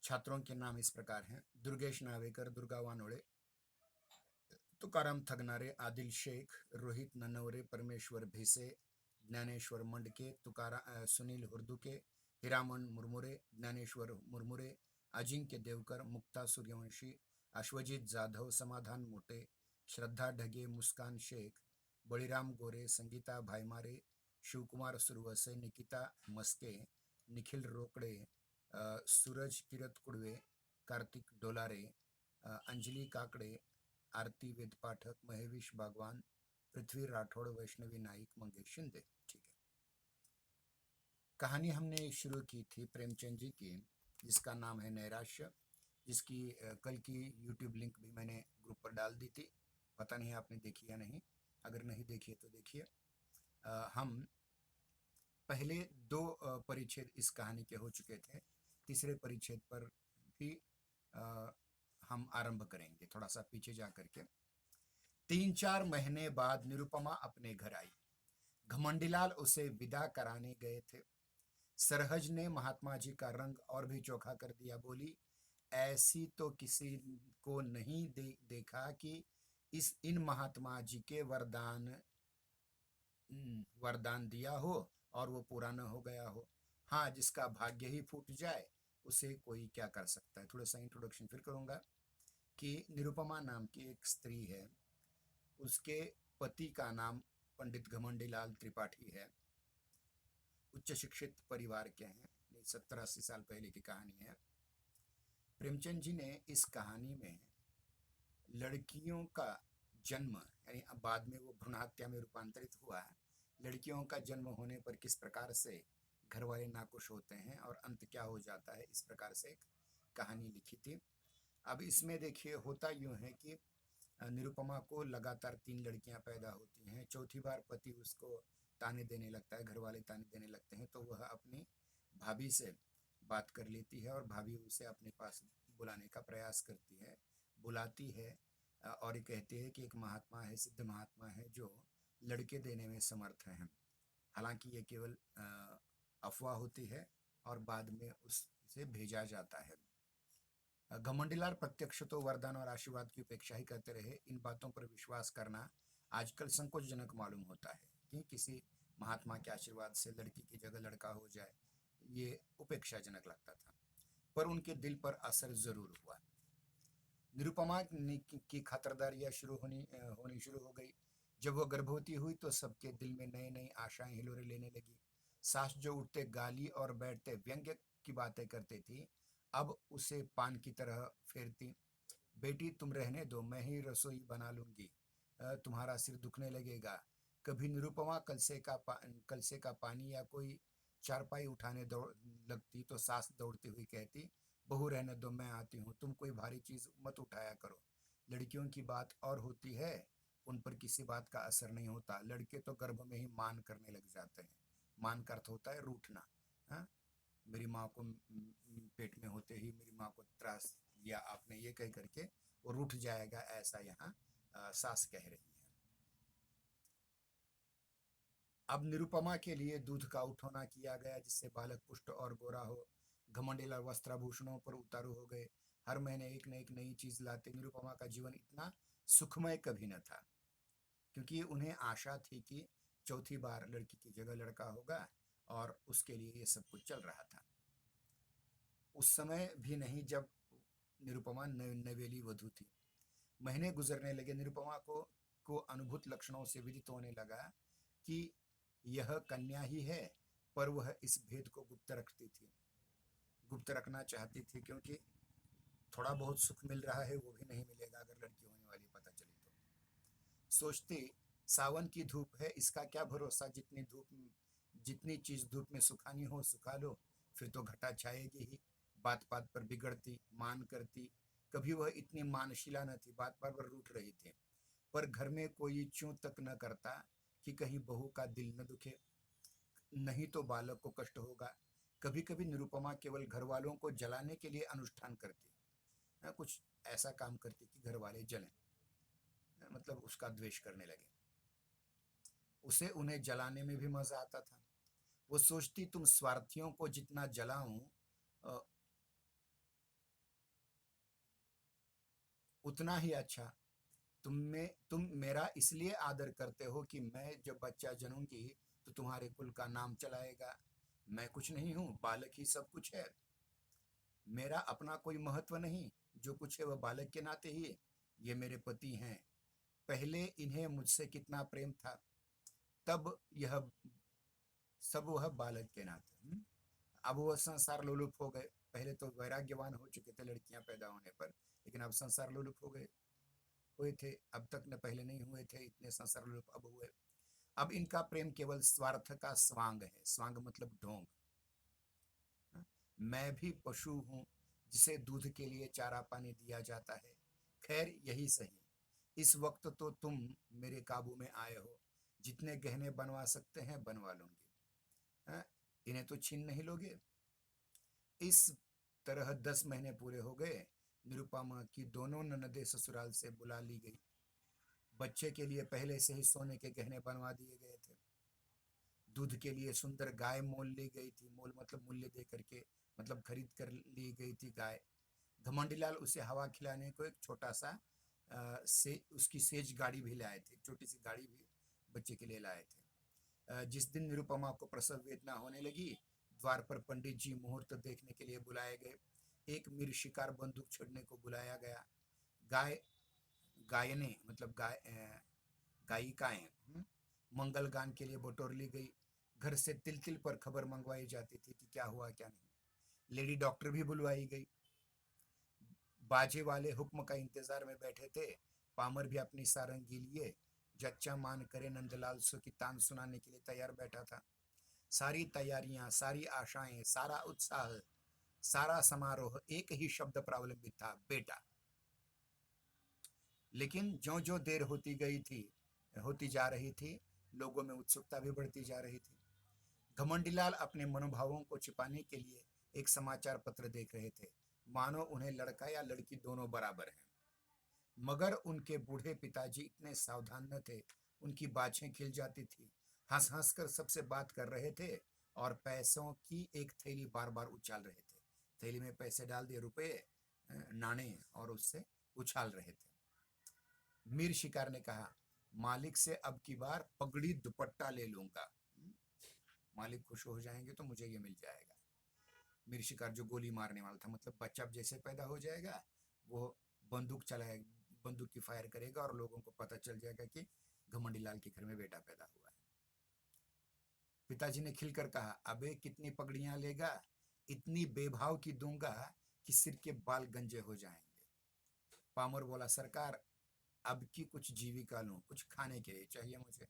छात्रों के नाम इस प्रकार हैं: दुर्गेश नावेकर, दुर्गा वानोळे, तुकाराम थगनारे, आदिल शेख, रोहित ननवरे, परमेश्वर भिसे, ज्ञानेश्वर मंडके, सुनील हुर्दुके, हिरामन मुरमुरे, ज्ञानेश्वर मुरमुरे, अजिंक्य देवकर, मुक्ता सूर्यवंशी, अश्वजीत जाधव, समाधान मोटे, श्रद्धा ढगे, मुस्कान शेख, बळीराम गोरे, संगीता भाईमारे, शिवकुमार सुरवसे, निकिता मस्के, निखिल रोकड़े, सूरज किरत कुड़वे, कार्तिक डोलारे, अंजलि काकड़े, आरती वेद पाठक, महेविश बागवान, पृथ्वी राठौड़, वैष्णवी नाइक, मंगेश शिंदे। ठीक है, कहानी हमने शुरू की थी प्रेमचंद जी की, जिसका नाम है नैराश्य, जिसकी कल की यूट्यूब लिंक भी मैंने ग्रुप पर डाल दी थी। पता नहीं आपने देखी या नहीं, अगर नहीं देखी है तो देखिए। हम पहले दो परिच्छेद इस कहानी के हो चुके थे, तीसरे परिच्छेद पर भी हम आरंभ करेंगे थोड़ा सा पीछे जा करके। 3-4 महीने बाद निरुपमा अपने घर आई। घमंडीलाल उसे विदा कराने गए थे। सरहज ने महात्मा जी का रंग और भी चोखा कर दिया। बोली, ऐसी तो किसी को नहीं देखा कि इन महात्मा जी के वरदान दिया हो और वो पूरा न हो गया हो। हाँ, जिसका भाग्य ही फूट जाए उसे कोई क्या कर सकता है। थोड़ा सा इंट्रोडक्शन फिर करूंगा कि निरुपमा नाम की एक स्त्री है, उसके पति का नाम पंडित घमंडीलाल त्रिपाठी है। उच्च शिक्षित परिवार के हैं। 70-80 साल पहले की कहानी है। प्रेमचंद जी ने इस कहानी में लड़कियों का जन्म, यानी अब बाद में वो भ्रूण हत्या में रूपांतरित हुआ है, लड़कियों का जन्म होने पर किस प्रकार से घर वाले नाखुश होते हैं और अंत क्या हो जाता है, इस प्रकार से एक कहानी लिखी थी। अब इसमें देखिए, होता यूं है कि निरुपमा को लगातार 3 लड़कियां पैदा होती हैं। चौथी बार पति उसको ताने देने लगता है, घर वाले ताने देने लगते हैं, तो वह अपनी भाभी से बात कर लेती है और भाभी उसे अपने पास बुलाने का प्रयास करती है, बुलाती है और ये कहती है कि एक महात्मा है, सिद्ध महात्मा है, जो लड़के देने में समर्थ हैं। हालांकि ये केवल अफवाह होती है और बाद में उसे भेजा जाता है। घमंडीलाल प्रत्यक्ष तो वरदान और आशीर्वाद की उपेक्षा ही करते रहे। इन बातों पर विश्वास करना आजकल संकोचजनक मालूम होता है कि किसी महात्मा के आशीर्वाद से लड़की की जगह लड़का हो जाए, ये उपेक्षाजनक लगता था। पर उनके दिल पर असर जरूर हुआ। निरुपमा की खातरदारियां होनी शुरू हो गई। जब वह गर्भवती हुई तो सबके दिल में नई नई आशाएं हिलोरे लेने लगी। सास जो उठते गाली और बैठते व्यंग्य की बातें करती थी, अब उसे पान की तरह फेरती। बेटी, तुम रहने दो, मैं ही रसोई बना लूंगी, तुम्हारा सिर दुखने लगेगा। कभी निरुपमा कलसे का पानी या कोई चारपाई उठाने दौड़ लगती तो सास दौड़ती हुई कहती, बहू रहने दो, मैं आती हूँ, तुम कोई भारी चीज मत उठाया करो। लड़कियों की बात और होती है, उन पर किसी बात का असर नहीं होता। लड़के तो गर्भ में ही मान करने लग जाते हैं। मान का अर्थ होता है रूठना। हाँ, मेरी माँ को पेट में होते ही मेरी माँ को त्रास दिया आपने, ये कह करके वो रूठ जाएगा, ऐसा यहाँ सास कह रही है। अब निरुपमा के लिए दूध का उठौना किया गया, जिससे बालक पुष्ट और गोरा हो। घमंडीलाल वस्त्राभूषणों पर उतारू हो गए। हर महीने एक न एक नई चीज लाते। निरुपमा का जीवन इतना सुखमय कभी न था, क्योंकि उन्हें आशा थी कि चौथी बार लड़की की जगह लड़का होगा और उसके लिए ये सब कुछ चल रहा था। उस समय भी नहीं जब निरुपमा नवेली वधू थी। महीने गुजरने लगे। निरुपमा को अनुभूत लक्षणों से विदित होने लगा कि यह कन्या ही है, पर वह इस भेद को गुप्त रखती थी, गुप्त रखना चाहती थी, क्योंकि थोड़ा बहुत सुख मिल रहा है वो भी नहीं मिलेगा अगर लड़की होने वाली पता चली तो। सोचती, सावन की धूप है, इसका क्या भरोसा, जितनी चीज धूप में सुखानी हो सुखा लो, फिर तो घटा छाएगी ही। बात बात पर बिगड़ती, मान करती। कभी वह इतनी मानशिला न थी, बात बात पर रूठ रही थी। पर घर में कोई च्यों तक न करता कि कहीं बहू का दिल न दुखे, नहीं तो बालक को कष्ट होगा। कभी कभी निरुपमा केवल घर वालों को जलाने के लिए अनुष्ठान करती, कुछ ऐसा काम करती कि घर वाले जलें, मतलब उसका द्वेष करने लगे। उसे उन्हें जलाने में भी मजा आता था। वो सोचती, तुम स्वार्थियों को जितना जलाऊं उतना ही अच्छा। तुम मेरा इसलिए आदर करते हो कि मैं जब बच्चा जनूंगी तो तुम्हारे कुल का नाम चलाएगा। मैं कुछ नहीं हूँ, बालक ही सब कुछ है। मेरा अपना कोई महत्व नहीं, जो कुछ है वह बालक के नाते ही है। ये मेरे पति हैं। पहले इन्हें मुझसे कितना प्रेम था, तब यह सब वह बालक के नाते। अब वह संसार लोलुप हो गए। पहले तो वैराग्यवान हो चुके थे लड़कियां पैदा होने पर, लेकिन अब संसार लोलुप हो गए। हुए थे अब तक, न पहले नहीं हुए थे इतने संसार लोलुप, अब हुए। अब इनका प्रेम केवल स्वार्थ का स्वांग है। स्वांग मतलब ढोंग। हाँ? मैं भी पशु हूँ जिसे दूध के लिए चारा पानी दिया जाता है। खैर यही सही। इस वक्त तो तुम मेरे काबू में आए हो। जितने गहने बनवा सकते हैं बनवा लूंगी। हाँ? इन्हें तो छीन नहीं लोगे। इस तरह 10 महीने पूरे हो गए। निरुपमा की दोनों ननदें ससुराल से बुला ली गई। बच्चे के लिए पहले से ही सोने के गहने बनवा दिए गए थे। दूध के लिए सुंदर गाय मोल ली गई थी। मोल मतलब मूल्य दे करके, मतलब खरीद कर ली गई थी गाय। घमंडीलाल उसे हवा खिलाने को एक छोटा सा से उसकी सेज गाड़ी भी लाए थे। एक छोटी सी गाड़ी भी बच्चे के लिए लाए थे। जिस दिन निरुपमा को प्रसव वेदना होने लगी, द्वार पर पंडित जी मुहूर्त देखने के लिए बुलाए गए। एक मीर शिकार बंदूक छोड़ने को बुलाया गया। गाय गायने मतलब गायिकाएं मंगल गान के लिए बटोर ली गई। घर से तिल तिल पर खबर मंगवाई जाती थी कि क्या हुआ क्या नहीं। लेडी डॉक्टर भी बुलवाई गई। बाजे वाले हुक्म का इंतजार में बैठे थे। पामर भी अपनी सारंगी लिए जच्चा मान करे नंदलाल सो की तान सुनाने के लिए तैयार बैठा था। सारी तैयारियां, सारी आशाएं, सारा उत्साह, सारा समारोह एक ही शब्द प्रावलंबित था, बेटा। लेकिन जो जो देर होती जा रही थी, लोगों में उत्सुकता भी बढ़ती जा रही थी। घमंडीलाल अपने मनोभावों को छिपाने के लिए एक समाचार पत्र देख रहे थे, मानो उन्हें लड़का या लड़की दोनों बराबर हैं। मगर उनके बूढ़े पिताजी इतने सावधान न थे। उनकी बाछें खिल जाती थी। हंस हंस कर सबसे बात कर रहे थे और पैसों की एक थैली बार बार उछाल रहे थे। थैली में पैसे डाल दिए, रुपए, नाणे, और उससे उछाल रहे थे। मीर शिकार ने कहा, मालिक से अब की बार पगड़ी दुपट्टा ले लूंगा। मालिक खुश हो जाएंगे तो मुझे ये मिल जाएगा। मीर शिकार जो गोली मारने वाला था, मतलब बच्चा जैसे पैदा हो जाएगा वो बंदूक चलाए बंदूक की फायर करेगा और लोगों को पता चल जाएगा कि घमंडीलाल के घर में बेटा पैदा हुआ है। पिताजी ने खिलकर कहा, अबे कितनी पगड़ियां लेगा? इतनी बेभाव की दूंगा कि सिर के बाल गंजे हो जाएंगे। पामर बोला, सरकार अब की कुछ जीविका लूं, कुछ खाने के लिए चाहिए मुझे।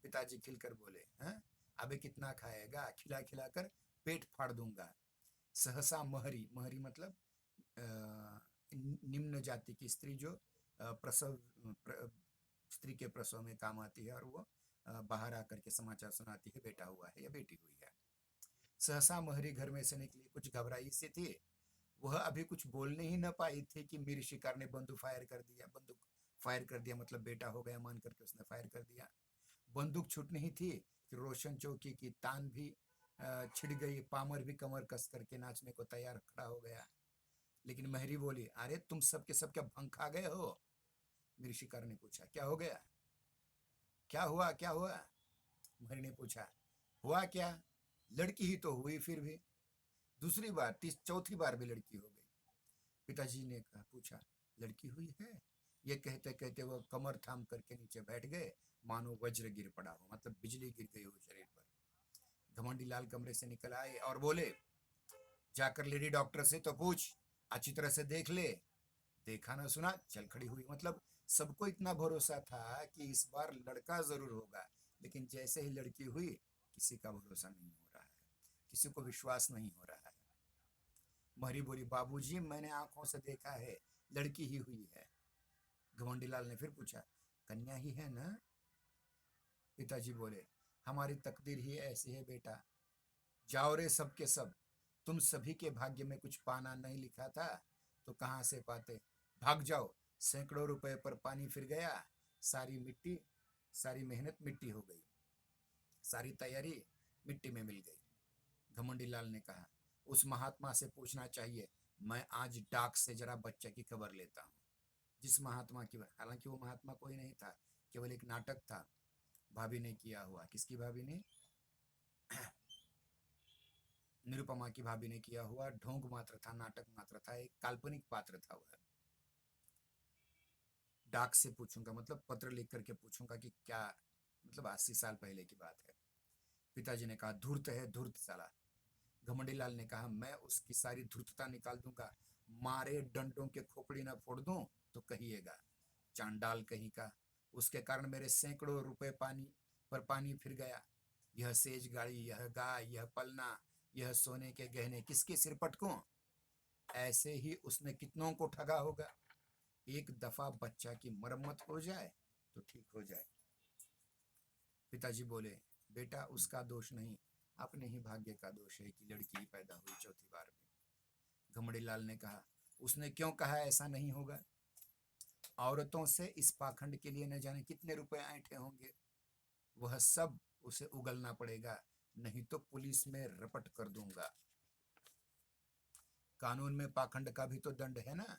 पिताजी खिलकर बोले, हैं? अबे कितना खाएगा? खिला खिला कर पेट फाड़ दूंगा। सहसा महरी, महरी मतलब निम्न जाति की स्त्री जो प्रसव स्त्री के प्रसव में काम आती है और वो बाहर आकर के समाचार सुनाती है, बेटा हुआ है या बेटी हुई है। सहसा महरी घर में से निकली, कुछ घबराई सी थी। वह अभी कुछ बोलने ही न पाई थी कि मीर शिकार ने बंदूक फायर कर दिया, मतलब बेटा हो गया मान करके उसने फायर कर दिया। बंदूक छूटनी ही थी कि रोशन चौकी की तान भी छिड़ गई। पामर भी कमर कस करके नाचने को तैयार खड़ा हो गया। लेकिन महरी बोली, अरे तुम सब के सब क्या भंग खा गए हो? मीर शिकार ने पूछा, क्या हो गया? क्या हुआ, क्या हुआ? महरी ने पूछा, हुआ क्या? लड़की ही तो हुई, फिर भी दूसरी बार चौथी बार भी लड़की हो गई। पिताजी ने कहा, पूछा, लड़की हुई है? ये कहते कहते वो कमर थाम करके नीचे बैठ गए, मानो वज्र गिर पड़ा हो, मतलब बिजली गिर गई हो शरीर पर। घमंडी लाल कमरे से निकल आए और बोले, जाकर लेडी डॉक्टर से तो पूछ, अच्छी तरह से देख ले। देखा ना सुना, चल खड़ी हुई। मतलब सबको इतना भरोसा था कि इस बार लड़का जरूर होगा, लेकिन जैसे ही लड़की हुई किसी का भरोसा नहीं हो रहा है, किसी को विश्वास नहीं हो रहा है। महरी बोली, बाबूजी मैंने आंखों से देखा है, लड़की ही हुई है। घमंडीलाल ने फिर पूछा, कन्या ही है ना? पिताजी बोले, हमारी तकदीर ही ऐसी है बेटा। जाओ रे सब के सब, तुम सभी के भाग्य में कुछ पाना नहीं लिखा था तो कहाँ से पाते? भाग जाओ। सैकड़ों रुपए पर पानी फिर गया। सारी मिट्टी, सारी मेहनत मिट्टी हो गई। सारी तैयारी मिट्टी में मिल गई। घमंडी लाल ने कहा, उस महात्मा से पूछना चाहिए। मैं आज डाक से जरा बच्चे की खबर लेता हूँ। जिस महात्मा की, हालांकि वो महात्मा कोई नहीं था, केवल एक नाटक था भाभी ने किया हुआ। किसकी भाभी ने? निरुपमा की भाभी ने किया हुआ ढोंग मात्र था, नाटक मात्र था, एक काल्पनिक पात्र था वह। डाक से पूछूंगा, मतलब पत्र लिख करके पूछूंगा कि क्या, मतलब 80 साल पहले की बात है। पिताजी ने कहा धूर्त है, धूर्त साला। घमंडी लाल ने कहा मैं उसकी सारी धूर्तता निकाल दूंगा, मारे डंडों के खोपड़ी न फोड़ दूं तो कहिएगा। चांडाल कहीं का, उसके कारण मेरे सैकड़ों रुपए पानी पर पानी फिर गया। यह सेज गाड़ी, यह गाय, यह पलना, यह सोने के गहने किसके सिर पटकूं? ऐसे ही उसने कितनों को ठगा होगा। एक दफा बच्चा की मरम्मत हो जाए तो ठीक हो जाए। पिताजी बोले बेटा उसका दोष नहीं, अपने ही भाग्य का दोष है कि लड़की पैदा हुई चौथी बार में। घमड़ी लाल ने कहा उसने क्यों कहा ऐसा नहीं होगा? औरतों से इस पाखंड के लिए न जाने कितने रुपए ऐंठे होंगे। वह सब उसे उगलना पड़ेगा, नहीं तो पुलिस में रपट कर दूंगा। कानून में पाखंड का भी तो दंड है ना।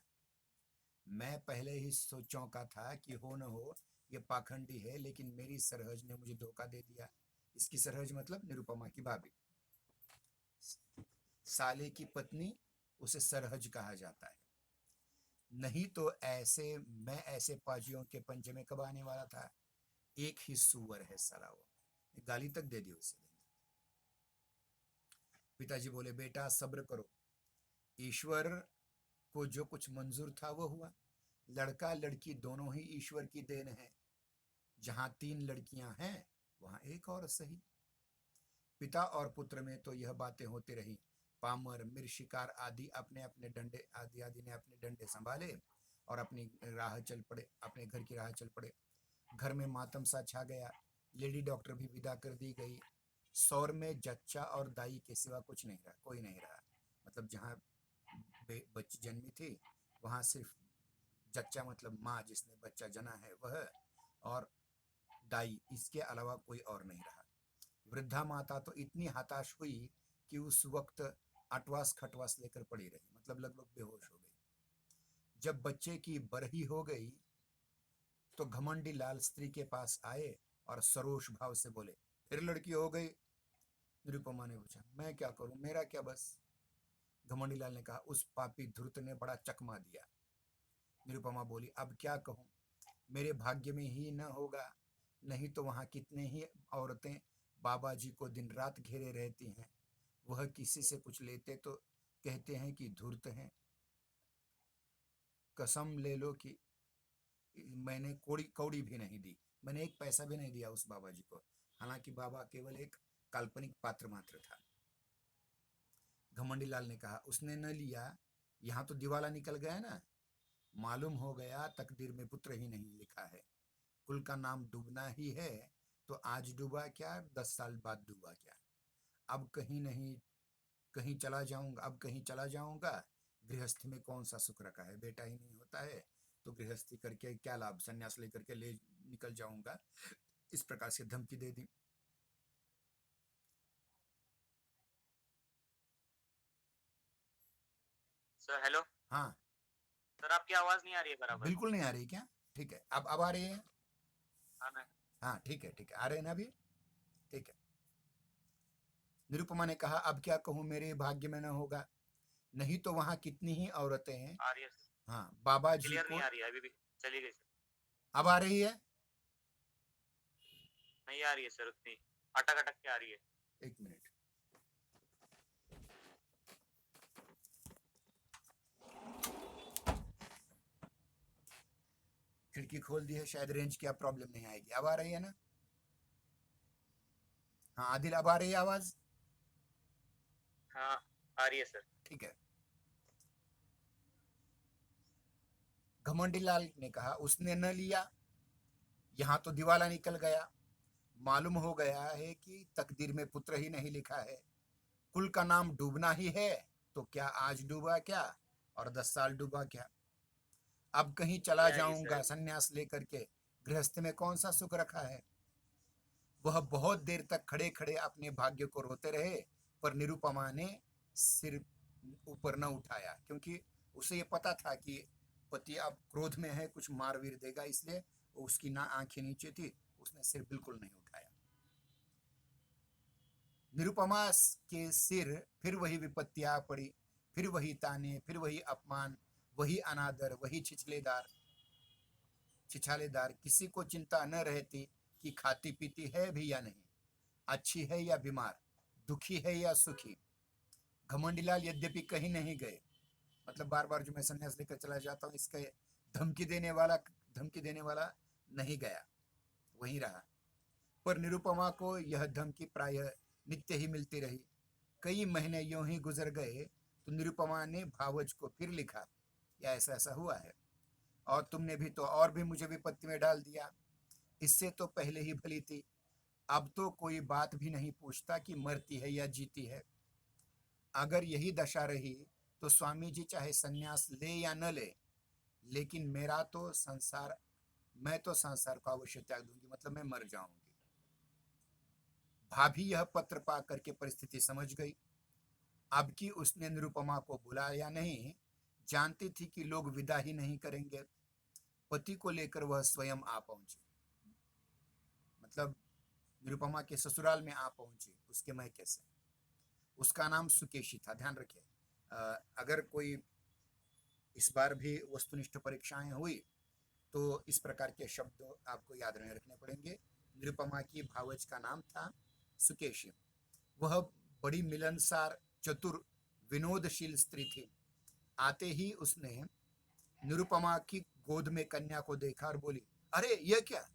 मैं पहले ही चौंका था कि हो न हो ये पाखंडी है, लेकिन मेरी सरहज ने मुझे धोखा दे दिया। इसकी सरहज मतलब निरुपमा की भाभी। साले की पत्नी, उसे सरहज कहा जाता है। नहीं तो ऐसे मैं ऐसे पाजियों के पंजे में कब आने वाला था। एक ही सुअर है साला वो, गाली तक दे दी उसे। पिताजी बोले बेटा सब्र करो, ईश्वर को जो कुछ मंजूर था वो हुआ। लड़का लड़की दोनों ही ईश्वर की देन है। जहां 3 लड़कियां हैं वहां एक और सही। पिता और पुत्र में तो यह बातें होती रही। पामर, मिर शिकार आदि अपने अपने डंडे, आदि आदि ने अपने डंडे संभाले और अपनी राह चल पड़े, अपने घर की राह चल पड़े। घर में मातम सा छा गया। लेडी डॉक्टर भी विदा कर दी गई। सौर में जच्चा और दाई के सिवा कुछ नहीं रहा, कोई नहीं रहा। मतलब जहाँ बच्ची जन्मी थी वहां सिर्फ जच्चा मतलब माँ जिसने बच्चा जना है वह, और दाई, इसके अलावा कोई और नहीं रहा। वृद्धा माता तो इतनी हताश हुई कि उस वक्त अटवास खटवास लेकर पड़ी रही, मतलब लगभग बेहोश हो गई। जब बच्चे की बरही हो गई तो घमंडी लाल स्त्री के पास आए और सरोष भाव से बोले फिर लड़की हो गई? निरुपमा ने पूछा मैं क्या करूं, मेरा क्या बस। घमंडी लाल ने कहा उस पापी धूर्त ने बड़ा चकमा दिया। निरुपमा बोली अब क्या कहूं, मेरे भाग्य में ही न होगा, नहीं तो वहां कितने ही औरतें बाबा जी को दिन रात घेरे रहती हैं। वह किसी से कुछ लेते तो कहते हैं कि धूर्त हैं। कसम ले लो कि मैंने कौड़ी कौड़ी भी नहीं दी, मैंने एक पैसा भी नहीं दिया उस बाबा जी को। हालांकि बाबा केवल एक काल्पनिक पात्र मात्र था। घमंडी लाल ने कहा उसने न लिया, यहाँ तो दिवाला निकल गया ना। मालूम हो गया तकदीर में पुत्र ही नहीं लिखा है। कुल का नाम डूबना ही है, तो आज डूबा क्या 10 साल बाद डूबा क्या। अब कहीं नहीं, कहीं चला जाऊंगा, अब कहीं चला जाऊंगा। गृहस्थी में कौन सा सुख रखा है, बेटा ही नहीं होता है तो गृहस्थी करके क्या लाभ, संन्यास लेकर के ले निकल जाऊंगा। इस प्रकार से धमकी दे दी। Sir hello. हाँ। सर आपकी आवाज नहीं आ रही है बराबर। बिल्कुल नहीं आ रही क्या? ठीक है, अब आ रही है। हाँ मैं। हाँ ठीक है, ठीक है, आ रहे हैं ना अभी? ठीक है। निरुपमा ने कहा अब क्या कहूँ, मेरे भाग्य में न होगा, नहीं तो वहां कितनी ही औरतें हैं। आ रही है सर। हाँ बाबा जी क्लियर नहीं को। आ रही है अभी भी। चली गई सर। अब आ रही है? नहीं आ रही है सर उतनी। अटक अटक के आ रही है। 1 मिनट। खिड़की खोल दी है, शायद रेंज की अब प्रॉब्लम नहीं आएगी। अब आ रही है ना? हाँ आदिल अब आ रही है आवाज? हाँ आ रही है सर। ठीक है। घमंडी लाल ने कहा उसने न लिया, यहाँ तो दिवाला निकल गया। मालूम हो गया है कि तकदीर में पुत्र ही नहीं लिखा है। कुल का नाम डूबना ही है, तो क्या आज डूबा क्या और 10 साल डूबा क्या। अब कहीं नहीं चला आ रही है जाऊंगा सर। संन्यास लेकर के, गृहस्थ में कौन सा सुख रखा है। वह बहुत देर तक खड़े खड़े अपने भाग्य को रोते रहे, पर निरुपमा ने सिर ऊपर न उठाया, क्योंकि उसे ये पता था कि पति अब क्रोध में है, कुछ मार वीर देगा, इसलिए उसकी ना आंखें नीचे थी, उसने सिर बिल्कुल नहीं उठाया। निरुपमा के सिर फिर वही विपत्तियां पड़ी, फिर वही ताने, फिर वही अपमान, वही अनादर, वही छिछालेदार। किसी को चिंता न रहती कि खाती पीती है भी या नहीं, अच्छी है या बीमार, दुखी है या सुखी। घमंडीलाल यद्यपि कहीं नहीं गए, मतलब बार बार जो मैं संन्यास लेकर चला जाता हूँ, इसके धमकी देने वाला नहीं गया, वहीं रहा। पर निरुपमा को यह धमकी प्रायः नित्य ही मिलती रही। कई महीने यूं ही गुजर गए तो निरुपमा ने भावज को फिर लिखा, या ऐसा ऐसा हुआ है, और तुमने भी तो और भी मुझे विपत्ति में डाल दिया। इससे तो पहले ही भली थी, अब तो कोई बात भी नहीं पूछता कि मरती है या जीती है। अगर यही दशा रही तो स्वामी जी चाहे संन्यास ले या न ले, लेकिन मैं तो संसार को अवश्य त्याग दूंगी, मतलब मैं मर जाऊंगी। भाभी यह पत्र पा करके परिस्थिति समझ गई। अब की उसने निरुपमा को बुलाया नहीं, जानती थी कि लोग विदा ही नहीं करेंगे। पति को लेकर वह स्वयं आ पहुंची, मतलब निरुपमा के ससुराल में आ पहुंची, उसके मैके से। उसका नाम सुकेशी था, ध्यान रखिए। अगर कोई इस बार भी वस्तुनिष्ठ परीक्षाएं हुई तो इस प्रकार के शब्द आपको याद नहीं रखने पड़ेंगे। निरुपमा की भावज का नाम था सुकेशी। वह बड़ी मिलनसार, चतुर, विनोदशील स्त्री थी। आते ही उसने निरुपमा की गोद में कन्या को देखा और बोली, अरे यह क्या?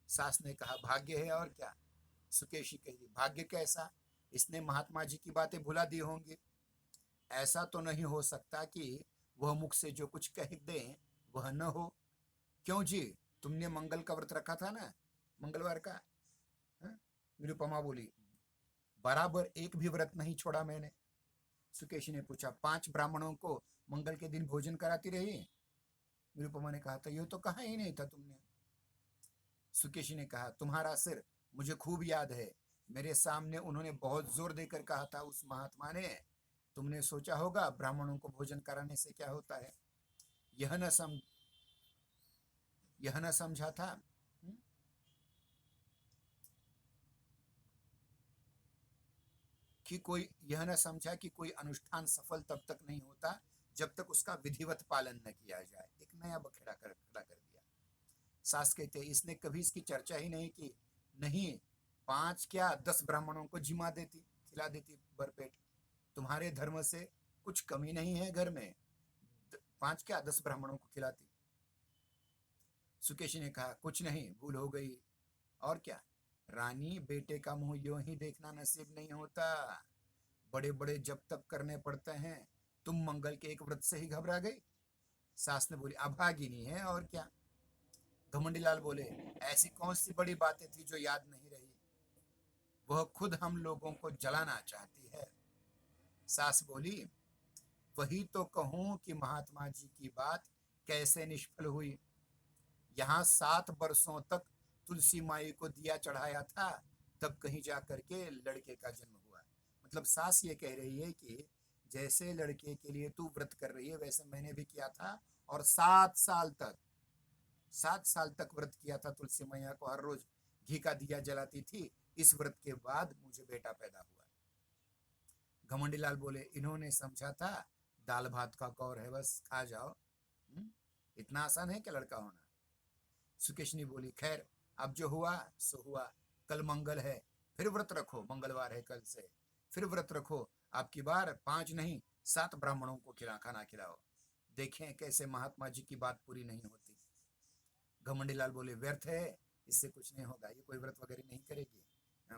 सास ने कहा, भाग्य है और क्या। सुकेशी कही, भाग्य कैसा? इसने महात्मा जी की बातें भुला दी होंगी। ऐसा तो नहीं हो सकता कि वह मुख से जो कुछ कह दे वह न हो। क्यों जी, तुमने मंगल का व्रत रखा था ना, मंगलवार का? हाँ? निरुपमा बोली, बराबर एक भी व्रत नहीं छोड़ा मैंने। सुकेशी ने पूछा, 5 ब्राह्मणों को मंगल के दिन भोजन कराती रही? निरुपमा ने कहा था, यह तो कहा ही नहीं था तुमने। सुकेशी ने कहा, तुम्हारा सिर मुझे खूब याद है। मेरे सामने उन्होंने बहुत जोर देकर कहा था, उस महात्मा ने, तुमने सोचा होगा ब्राह्मणों को भोजन कराने से क्या होता है। यह न सम यह न समझा था। कि कोई यह न समझा कि कोई अनुष्ठान सफल तब तक नहीं होता जब तक उसका विधिवत पालन न किया जाए। एक नया बखेड़ा खड़ा कर दिया। सास कहते, इसने कभी इसकी चर्चा ही नहीं की। नहीं, 5 क्या 10 ब्राह्मणों को जिमा देती, खिला देती भरपेट। तुम्हारे धर्म से कुछ कमी नहीं है घर में, 5 क्या 10 ब्राह्मणों को खिलाती। सुकेशी ने कहा, कुछ नहीं, भूल हो गई। और क्या रानी, बेटे का मुंह यूं ही देखना नसीब नहीं होता, बड़े बड़े जब तक करने पड़ते हैं। तुम मंगल के एक व्रत से ही घबरा गई? सास ने बोली, अभागिनी है और क्या। घमंडीलाल बोले, ऐसी कौन सी बड़ी बातें थी जो याद नहीं रही? वह खुद हम लोगों को जलाना चाहती है। सास बोली, वही तो कहूं कि महात्मा जी की बात कैसे निष्फल हुई। यहाँ 7 वर्षों तक तुलसी माई को दिया चढ़ाया था, तब कहीं जा करके लड़के का जन्म हुआ। मतलब सास ये कह रही है कि जैसे लड़के के लिए तू व्रत कर रही है वैसे मैंने भी किया था, और 7 साल तक व्रत किया था। तुलसी मैया को हर रोज घी का दिया जलाती थी। इस व्रत के बाद मुझे बेटा पैदा हुआ। घमंडीलाल बोले, इन्होंने समझा था दाल भात का कौर है, बस खा जाओ। इतना आसान है क्या लड़का होना? सुकेशनी बोली, खैर अब जो हुआ सो हुआ। कल मंगल है, फिर व्रत रखो। मंगलवार है कल से, फिर व्रत रखो। आपकी बार 5 नहीं 7 ब्राह्मणों को खाना खिलाओ। देखें कैसे महात्मा जी की बात पूरी नहीं होती। घमंडीलाल बोले, व्यर्थ है, इससे कुछ नहीं होगा। ये कोई व्रत वगैरह नहीं करेगी,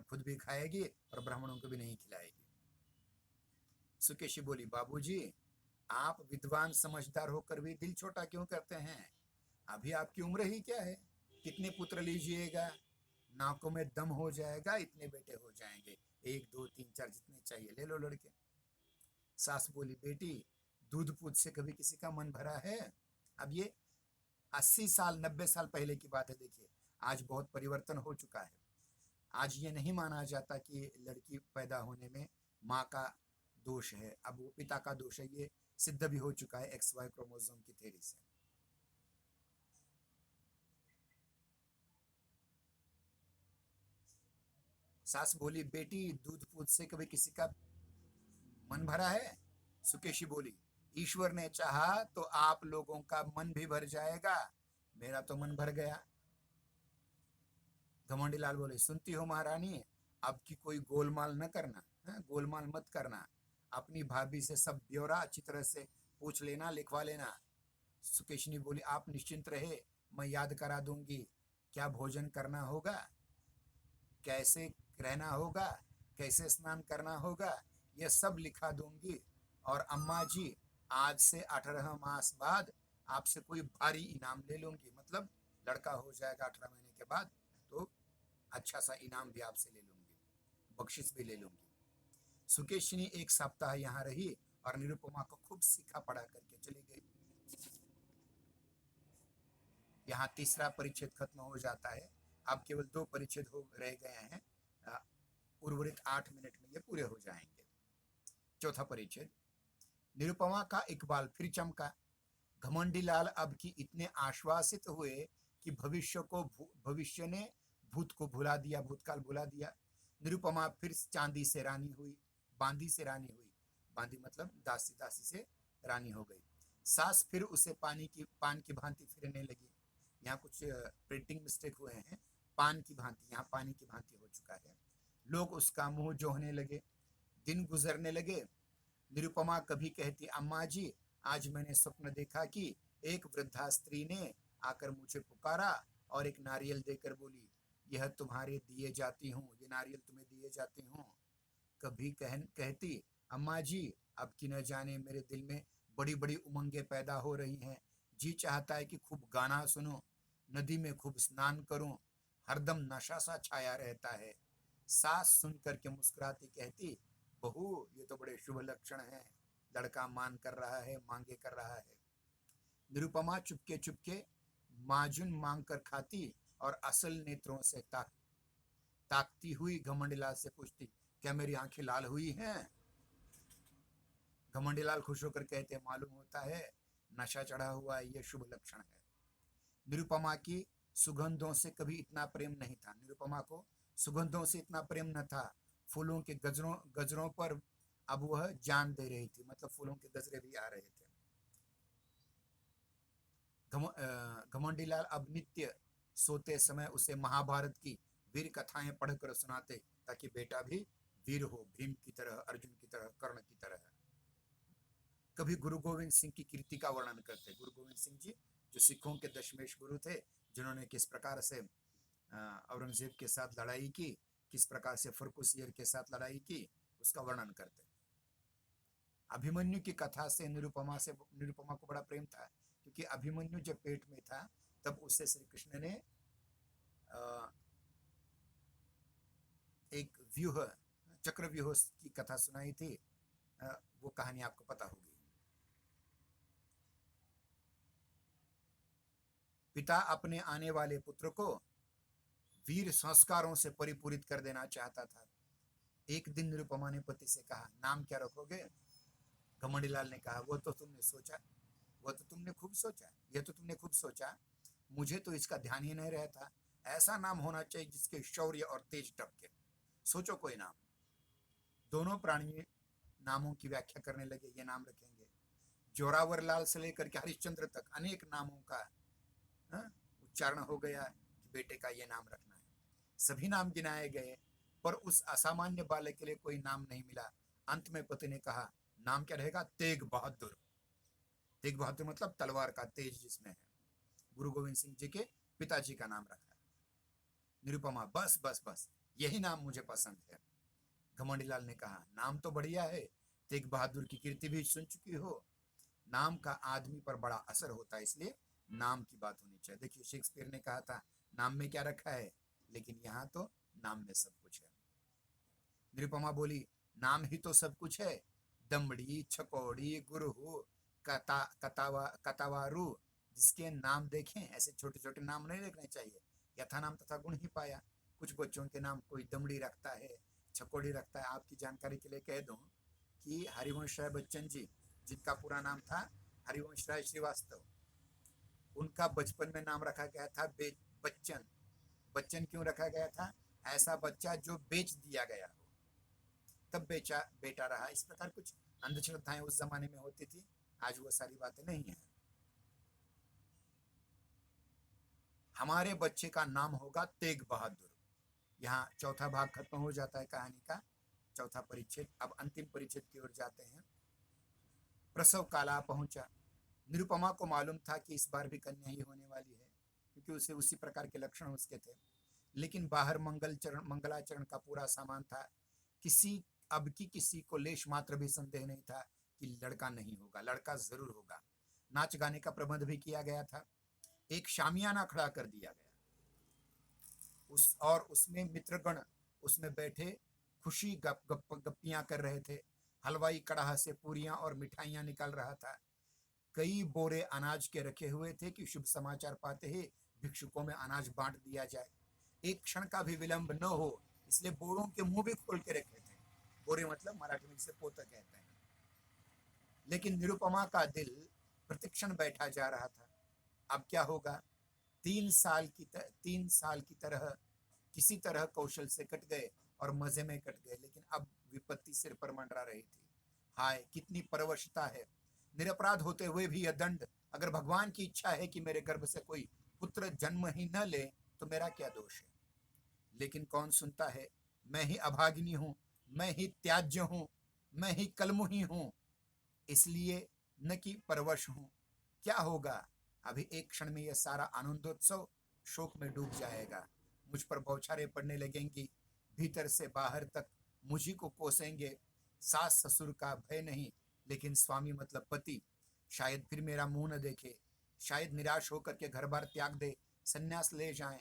खुद भी खाएगी और ब्राह्मणों को भी नहीं खिलाएगी। सुकेशी बोली, बाबूजी, आप विद्वान समझदार होकर भी दिल छोटा क्यों करते हैं? अभी आपकी उम्र ही क्या है? कितने पुत्र लीजिएगा? नाकों में दम हो जाएगा, इतने बेटे हो जाएंगे, 1 2 3 4 जितने चाहिए ले लो लड़के। सास बोली, बेटी, दूध पूत से कभी किसी का मन भरा है? अब ये 80 साल 90 साल पहले की बात है। देखिए आज बहुत परिवर्तन हो चुका है। आज ये नहीं माना जाता कि लड़की पैदा होने में माँ का दोष है। अब वो पिता का दोष है, ये सिद्ध भी हो चुका है XY क्रोमोसोम की थ्योरी से। सास बोली, बेटी दूध पूत से कभी किसी का मन भरा है? सुकेशी बोली, ईश्वर ने चाहा तो आप लोगों का मन भी भर जाएगा, मेरा तो मन भर गया। घमंडी लाल बोले, सुनती हो महारानी, अब की कोई गोलमाल न करना, गोलमाल मत करना, अपनी भाभी से सब ब्यौरा अच्छी तरह से पूछ लेना, लिखवा लेना। सुकेशनी बोली, आप निश्चिंत रहे, मैं याद करा दूंगी, क्या भोजन करना होगा, कैसे रहना होगा, कैसे स्नान करना होगा, यह सब लिखा दूंगी। और अम्मा जी, आज से 18 मास बाद आपसे कोई भारी इनाम ले लूंगी, मतलब लड़का हो जाएगा 18 महीने के बाद, तो अच्छा सा इनाम भी आपसे ले लूंगी, बख्शिश भी ले लूंगी। सुकेशनी एक सप्ताह यहाँ रही और निरुपमा को खूब सीखा पढ़ा करके चली गई। यहाँ तीसरा परिच्छेद खत्म हो जाता है। अब केवल 2 परिच्छेद हो रह गए हैं, उर्वरित 8 मिनट में ये पूरे हो जाएंगे। चौथा परिच्छेद, निरुपमा का इकबाल फिर चमका। घमंडी लाल अब की इतने आश्वासित हुए कि भविष्य ने भूत को भुला दिया, भूतकाल भुला दिया। निरुपमा फिर चांदी से रानी हुई, बांदी से रानी हुई, बांदी मतलब दासी, दासी से रानी हो गई। सास फिर उसे पान की भांति फिरने लगी। यहाँ कुछ प्रिंटिंग मिस्टेक हुए हैं, पान की भांति, यहाँ पानी की भांति हो चुका है। लोग उसका मुंह जोहने लगे, दिन गुजरने लगे। निरुपमा कभी कहती, अम्मा जी, आज मैंने स्वप्न देखा कि एक वृद्धा स्त्री ने आकर मुझे पुकारा और एक नारियल देकर बोली, यह तुम्हारे दिए जाती हूँ, ये नारियल तुम्हें दिए जाती हूँ। कभी कहती, अम्मा जी, अब की न जाने मेरे दिल में बड़ी बड़ी उमंगें पैदा हो रही हैं, जी चाहता है कि खूब गाना सुनो, नदी में खूब स्नान करूं, हरदम नशा सा छाया रहता है। सास सुन करके मुस्कुराती कहती, बहू, ये तो बड़े शुभ लक्षण हैं, लड़का मान कर रहा है, मांगे कर रहा है। निरुपमा चुपके चुपके माजुन मांग कर खाती और असल नेत्रों से ताकती हुई घमंडलाल से पूछती, क्या मेरी आंखें लाल हुई हैं? घमंडलाल खुश होकर कहते, मालूम होता है नशा चढ़ा हुआ है, यह शुभ लक्षण है। निरुपमा की सुगंधों से कभी इतना प्रेम नहीं था, निरुपमा को सुगंधों से इतना प्रेम न था। फूलों के गजरों पर अब वह जान दे रही थी, मतलब फूलों के गजरे भी आ रहे थे। घमंडीलाल अब नित्य सोते समय उसे महाभारत की वीर कथाएं पढ़कर सुनाते, ताकि बेटा भी वीर हो, भीम की तरह, अर्जुन की तरह, कर्ण की तरह। कभी गुरु गोविंद सिंह की कीर्ति का वर्णन करते। गुरु गोविंद सिंह जी जो सिखों के दशमेश गुरु थे, जिन्होंने किस प्रकार से औरंगजेब के साथ लड़ाई की, किस प्रकार से फर्रुखसियर के साथ लड़ाई की, उसका वर्णन करते। अभिमन्यु की कथा से निरुपमा को बड़ा प्रेम था, क्योंकि अभिमन्यु जब पेट में था तब उससे श्री कृष्ण ने एक व्यूह, चक्रव्यूह की कथा सुनाई थी। वो कहानी आपको पता होगी। पिता अपने आने वाले पुत्र को वीर संस्कारों से परिपूरित कर देना चाहता था। एक दिन निरुपमा ने पति से कहा, नाम क्या रखोगे? घमंडीलाल ने कहा, वो तो तुमने खूब सोचा, यह तो तुमने खूब सोचा, मुझे तो इसका ध्यान ही नहीं रहता। ऐसा नाम होना चाहिए जिसके शौर्य और तेज टपके। सोचो कोई नाम। दोनों प्राणी नामों की व्याख्या करने लगे, ये नाम रखेंगे। जोरावर लाल से लेकर के हरिश्चंद्र तक अनेक नामों का उच्चारण हो गया कि बेटे का ये नाम रखना है। सभी नाम गिनाए गए, पर उस असामान्य बालक के लिए कोई नाम नहीं मिला। अंत में पति ने कहा, नाम क्या रहेगा? तेग बहादुर। तेग बहादुर मतलब तलवार का तेज जिसमें है। गुरु गोविंद सिंह जी के पिताजी का नाम रखा। निरुपमा, बस बस बस, यही नाम मुझे पसंद है। घमंडीलाल ने कहा, नाम तो बढ़िया है, तेग बहादुर की कीर्ति भी सुन चुकी हो। नाम का आदमी पर बड़ा असर होता है, इसलिए नाम की बात होनी चाहिए। देखिए, शेक्सपियर ने कहा था नाम में क्या रखा है, लेकिन यहाँ तो नाम में सब कुछ है। निरुपमा बोली, नाम ही तो सब कुछ है। दमड़ी, छकौड़ी, गुरहु, कतावारू, जिसके नाम देखें, ऐसे छोटे छोटे नाम नहीं रखने चाहिए। यथा नाम तथा गुण ही पाया। कुछ बच्चों के नाम कोई दमड़ी रखता है, छकौड़ी रखता है। आपकी जानकारी के लिए कह दूं कि हरिवंश राय बच्चन जी, जिनका पूरा नाम था हरिवंश राय श्रीवास्तव, उनका बचपन में नाम रखा गया था बच्चन। बच्चन क्यों रखा गया था? ऐसा बच्चा जो बेच दिया गया हो, तब बेचा बेटा रहा। इस प्रकार कुछ अंधश्रद्धाएं उस जमाने में होती थी, आज वो सारी बातें नहीं है। हमारे बच्चे का नाम होगा तेग बहादुर। यहाँ चौथा भाग खत्म हो जाता है कहानी का, चौथा परिच्छेद। अब अंतिम परिच्छेद की ओर जाते हैं। प्रसव काल आ पहुंचा। निरुपमा को मालूम था कि इस बार भी कन्या ही होने वाली है, क्योंकि उसे उसी प्रकार के लक्षण उसके थे। लेकिन बाहर मंगलाचरण का पूरा सामान था। किसी को लेश मात्र भी संदेह नहीं था कि लड़का नहीं होगा, लड़का जरूर होगा। नाच गाने का प्रबंध भी किया गया था। एक शामियाना खड़ा कर दिया गया, उसमें मित्रगण उसमें बैठे खुशी गप्पियां कर रहे थे। हलवाई कड़ाह से पूरियां और मिठाइयां निकाल रहा था। कई बोरे अनाज के रखे हुए थे कि शुभ समाचार पाते ही भिक्षुकों में अनाज बांट दिया जाए। एक क्षण का भी विलंब न हो, इसलिए बोरों के मुंह भी खोल के रखे थे। बोरे मतलब मराठी में जिसे पोता कहते हैं। लेकिन निरुपमा का दिल प्रतिक्षण बैठा जा रहा था। अब क्या होगा? 3 साल की तरह किसी तरह कौशल से कट गए और मजे में कट गए, लेकिन अब विपत्ति सिर पर मंडरा रही थी। हाय, कितनी परवशता है! निरपराध होते हुए भी यह दंड। अगर भगवान की इच्छा है कि मेरे गर्भ से कोई पुत्र जन्म ही न ले, तो मेरा क्या दोष है? लेकिन कौन सुनता है? मैं ही अभागिनी हूं, मैं ही त्याज्य हूं, मैं ही कलमुही हूं, इसलिए न कि परवश हूं। क्या होगा? अभी एक क्षण में यह सारा आनंदोत्सव शोक में डूब जाएगा। मुझ पर बौछारें पड़ने लगेंगी, भीतर से बाहर तक मुझी को कोसेंगे। सास ससुर का भय नहीं, लेकिन स्वामी मतलब पति शायद फिर मेरा मुंह न देखे, शायद निराश होकर के घर बार त्याग दे, संन्यास ले जाएं।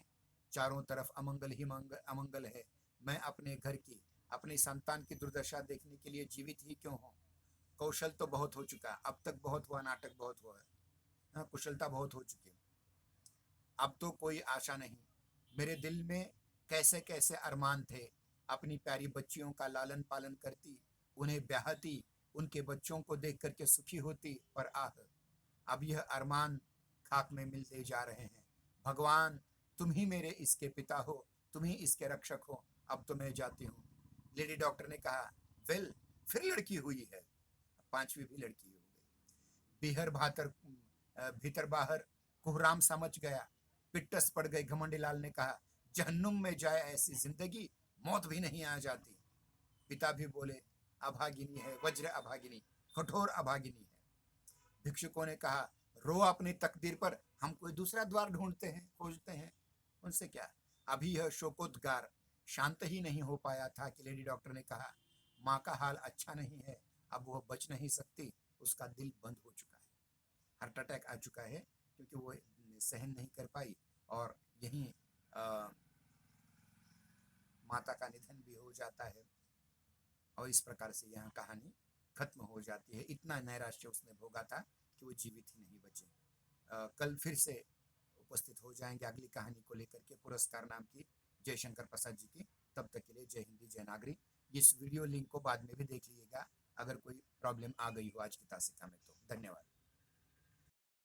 चारों तरफ अमंगल ही अमंगल है। मैं अपने घर की, अपनी संतान की दुर्दशा देखने के लिए जीवित ही क्यों हूं? कौशल तो बहुत हो चुका, अब तक बहुत हुआ, नाटक बहुत हुआ, हाँ, कुशलता बहुत हो चुकी, अब तो कोई आशा नहीं। मेरे दिल में कैसे कैसे अरमान थे। अपनी प्यारी बच्चियों का लालन पालन करती, उन्हें ब्याहती, उनके बच्चों को देख करके सुखी होती, पर आह, अब यह अरमान खाक में मिलते जा रहे हैं। भगवान, तुम ही मेरे इसके पिता हो, तुम ही इसके रक्षक हो। अब तो मैं जाती हूँ। लेडी डॉक्टर ने कहा, वेल, फिर लड़की हुई है। पांचवी भी लड़की हो गई। भीतर बाहर कोहराम सा मच गया। पिट्टस पड़ गई। घमंडी लाल ने कहा, जहन्नुम में जाए ऐसी जिंदगी, मौत भी नहीं आ जाती। पिता भी बोले, अभागिनी है, वज्र अभागिनी, कठोर अभागिनी है। भिक्षुकों ने कहा, रो अपनी तकदीर पर, हम कोई दूसरा द्वार ढूंढते हैं, खोजते हैं। उनसे क्या? अभी यह शोकोद्गार शांत ही नहीं हो पाया था कि लेडी डॉक्टर ने कहा, माँ का हाल अच्छा नहीं है, अब वह बच नहीं सकती, उसका दिल बंद हो चुका है, हार्ट अटैक आ चुका है, क्योंकि वो सहन नहीं कर पाई और यहीं माता का निधन भी हो जाता है। और इस प्रकार से यहाँ कहानी खत्म हो जाती है। इतना नैराश्य उसने भोगा था कि वो जीवित ही नहीं बचे। कल फिर से उपस्थित हो जाएंगे अगली कहानी को लेकर के, पुरस्कार नाम की, जयशंकर प्रसाद जी की। तब तक के लिए जय हिंदी, जय नागरी। इस वीडियो लिंक को बाद में भी देख लीजिएगा अगर कोई प्रॉब्लम आ गई हो आज की तासिका में तो। धन्यवाद।